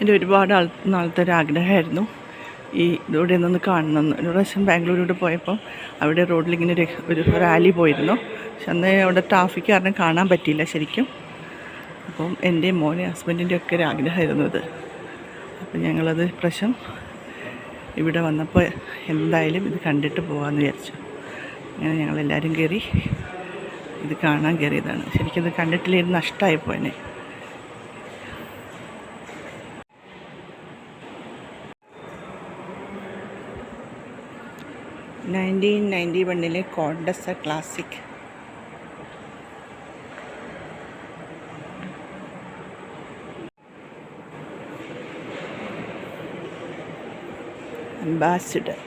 എൻ്റെ ഒരുപാട് നാളത്തെ ഒരു ആഗ്രഹമായിരുന്നു ഈ ഇവിടെ നിന്ന് കാണണമെന്ന്. ഒരു പ്രാവശ്യം ബാംഗ്ലൂരിലൂടെ പോയപ്പോൾ അവിടെ റോഡിലിങ്ങനെ ഒരു റാലി പോയിരുന്നു. പക്ഷെ അന്ന് അവിടെ ട്രാഫിക് കാരണം കാണാൻ പറ്റിയില്ല ശരിക്കും. അപ്പം എൻ്റെ മോനെ ഹസ്ബൻഡിൻ്റെ ഒക്കെ ഒരു ആഗ്രഹമായിരുന്നു ഇത്. അപ്പം ഞങ്ങളത് പ്രാവശ്യം ഇവിടെ വന്നപ്പോൾ എന്തായാലും ഇത് കണ്ടിട്ട് പോകാമെന്ന് വിചാരിച്ചു. അങ്ങനെ ഞങ്ങളെല്ലാവരും കയറി ഇത് കാണാൻ കയറിയതാണ്. ശരിക്കും ഇത് കണ്ടിട്ടില്ലായിരുന്നു, നഷ്ടമായിപ്പോയെന്നെ. 1991 കോണ്ടസ ക്ലാസിക്. അംബാസിഡർ